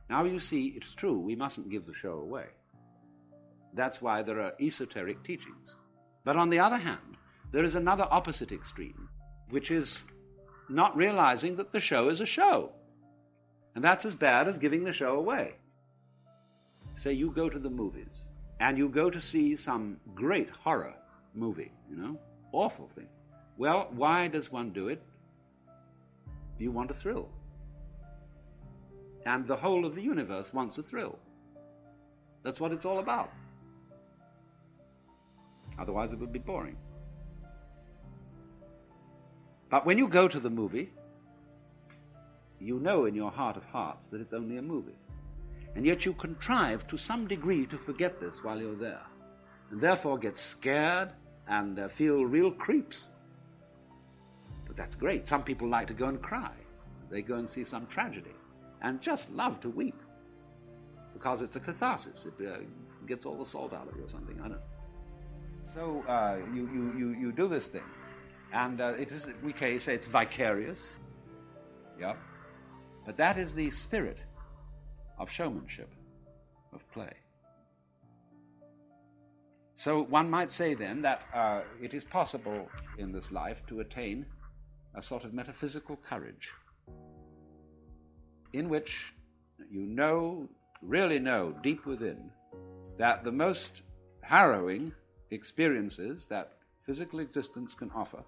Now you see, it's true, we mustn't give the show away. That's why there are esoteric teachings. But on the other hand, there is another opposite extreme, which is not realizing that the show is a show. And that's as bad as giving the show away. Say you go to the movies, and you go to see some great horror movie, awful thing. Well, why does one do it? You want a thrill. And the whole of the universe wants a thrill. That's what it's all about. Otherwise it would be boring. But when you go to the movie, you know in your heart of hearts that it's only a movie. And yet you contrive to some degree to forget this while you're there. And therefore get scared and feel real creeps. But that's great. Some people like to go and cry. They go and see some tragedy and just love to weep because it's a catharsis. It gets all the salt out of you or something. I don't know. So you do this thing, and it is, we can say it's vicarious, yeah. But that is the spirit of showmanship, of play. So one might say then that it is possible in this life to attain a sort of metaphysical courage, in which you really know deep within that the most harrowing experiences that physical existence can offer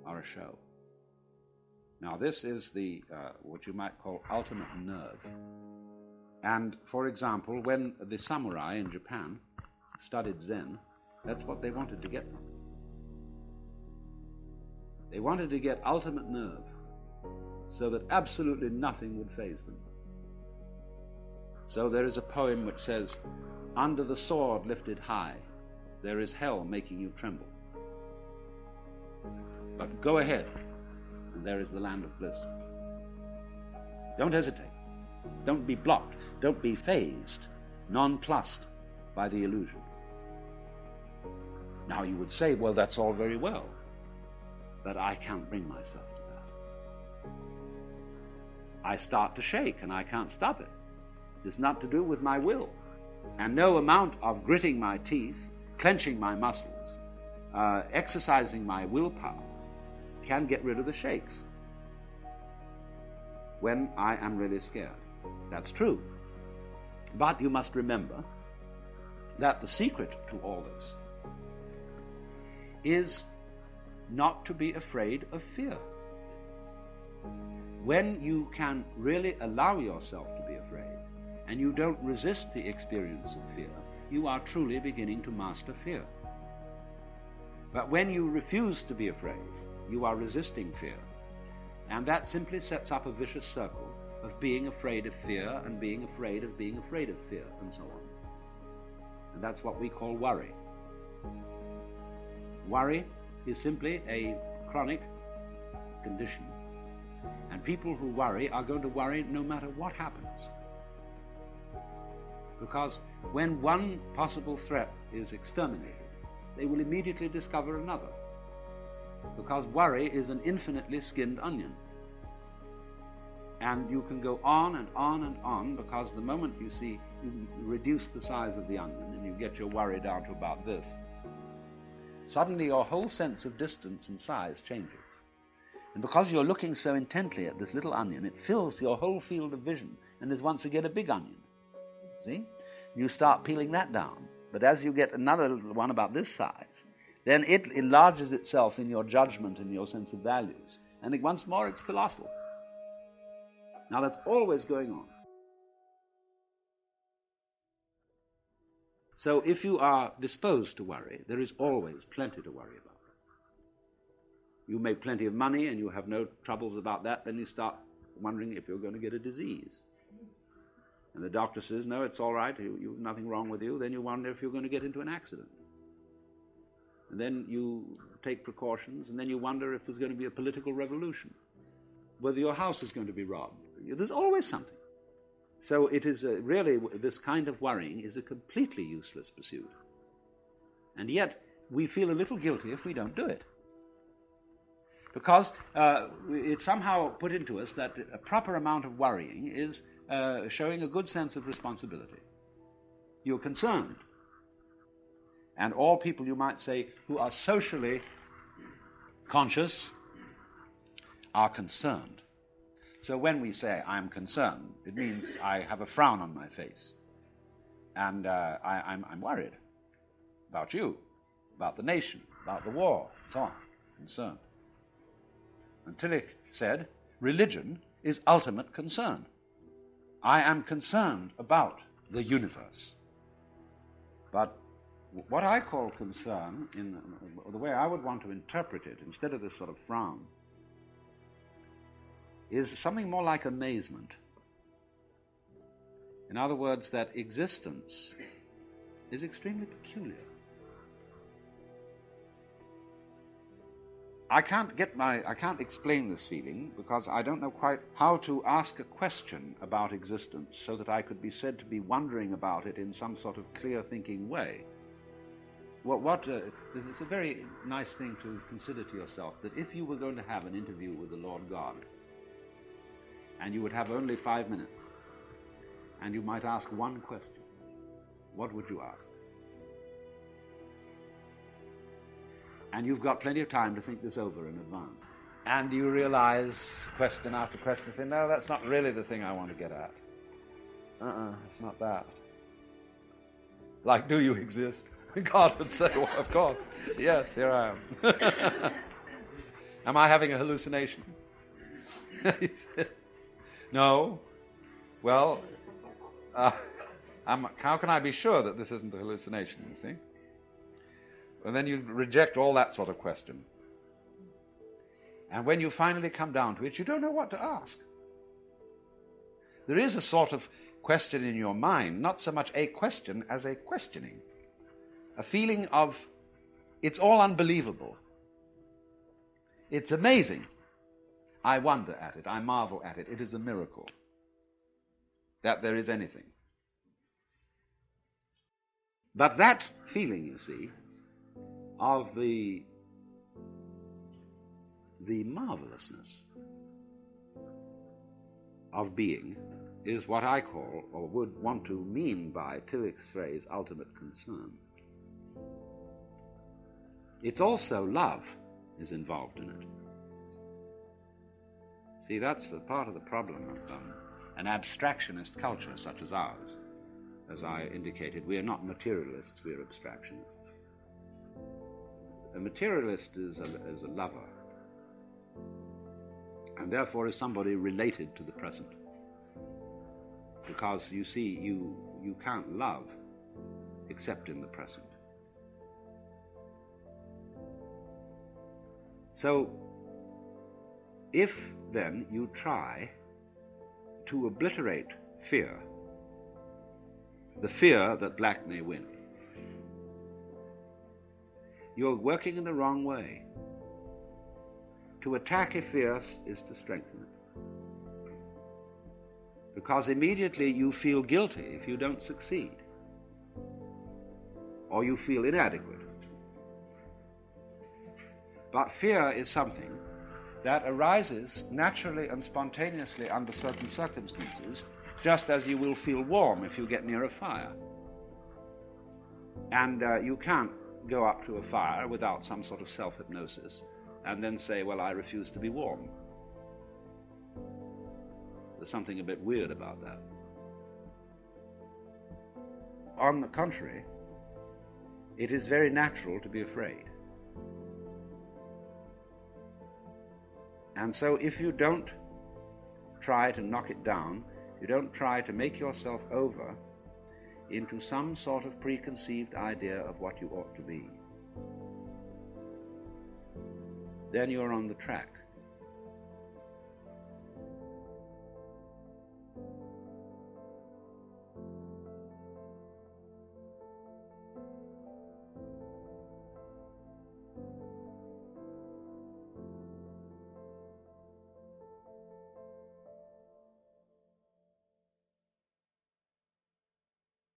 are a show. Now this is the what you might call ultimate nerve. And for example, when the samurai in Japan studied Zen, that's what they wanted to get from it. They wanted to get ultimate nerve, so that absolutely nothing would faze them. So there is a poem which says, "Under the sword lifted high, there is hell making you tremble. But go ahead, and there is the land of bliss." Don't hesitate. Don't be blocked. Don't be fazed, nonplussed by the illusion. Now you would say, well, that's all very well, but I can't bring myself to that. I start to shake and I can't stop it. It's not to do with my will. And no amount of gritting my teeth, clenching my muscles, exercising my willpower can get rid of the shakes when I am really scared. That's true. But you must remember that the secret to all this is not to be afraid of fear. When you can really allow yourself to be afraid, and you don't resist the experience of fear, you are truly beginning to master fear. But when you refuse to be afraid, you are resisting fear. And that simply sets up a vicious circle of being afraid of fear and being afraid of being afraid of fear, and so on. And that's what we call worry. Worry is simply a chronic condition. And people who worry are going to worry no matter what happens. Because when one possible threat is exterminated, they will immediately discover another. Because worry is an infinitely skinned onion. And you can go on and on and on, because the moment you reduce the size of the onion and you get your worry down to about this, suddenly your whole sense of distance and size changes. And because you're looking so intently at this little onion, it fills your whole field of vision and is once again a big onion. See? You start peeling that down. But as you get another one about this size, then it enlarges itself in your judgment and your sense of values. And once more, it's colossal. Now, that's always going on. So if you are disposed to worry, there is always plenty to worry about. You make plenty of money and you have no troubles about that, then you start wondering if you're going to get a disease. And the doctor says, no, it's all right, you've nothing wrong with you. Then you wonder if you're going to get into an accident. And then you take precautions, and then you wonder if there's going to be a political revolution, whether your house is going to be robbed. There's always something. So it is really, this kind of worrying is a completely useless pursuit. And yet, we feel a little guilty if we don't do it. Because it's somehow put into us that a proper amount of worrying is showing a good sense of responsibility. You're concerned. And all people, you might say, who are socially conscious are concerned. So when we say, I'm concerned, it means I have a frown on my face. And I'm worried about you, about the nation, about the war, so on. Concerned. And Tillich said, religion is ultimate concern. I am concerned about the universe. But what I call concern, in the way I would want to interpret it, instead of this sort of frown, is something more like amazement. In other words, that existence is extremely peculiar. I can't explain this feeling because I don't know quite how to ask a question about existence so that I could be said to be wondering about it in some sort of clear thinking way. It's a very nice thing to consider to yourself that if you were going to have an interview with the Lord God, and you would have only 5 minutes, and you might ask one question, what would you ask? And you've got plenty of time to think this over in advance. And you realize, question after question, say, no, that's not really the thing I want to get at. It's not that. Like, do you exist? God would say, well, of course. Yes, here I am. Am I having a hallucination? He said, no. Well, how can I be sure that this isn't a hallucination, you see? And then you reject all that sort of question. And when you finally come down to it, you don't know what to ask. There is a sort of question in your mind, not so much a question as a questioning. A feeling of, it's all unbelievable. It's amazing. I wonder at it. I marvel at it. It is a miracle that there is anything. But that feeling, you see, of the marvelousness of being is what I call, or would want to mean by Tillich's phrase, ultimate concern. It's also love is involved in it. See, that's part of the problem of an abstractionist culture such as ours. As I indicated, we are not materialists, we are abstractionists. A materialist is a lover, and therefore is somebody related to the present. Because, you see, you can't love except in the present. So, if then you try to obliterate fear, the fear that black may win, you're working in the wrong way. To attack a fear is to strengthen it. Because immediately you feel guilty if you don't succeed, or you feel inadequate. But fear is something that arises naturally and spontaneously under certain circumstances, just as you will feel warm if you get near a fire. And you can't go up to a fire without some sort of self-hypnosis and then say, well, I refuse to be warm. There's something a bit weird about that. On the contrary, it is very natural to be afraid. And so if you don't try to knock it down, you don't try to make yourself over into some sort of preconceived idea of what you ought to be, then you're on the track.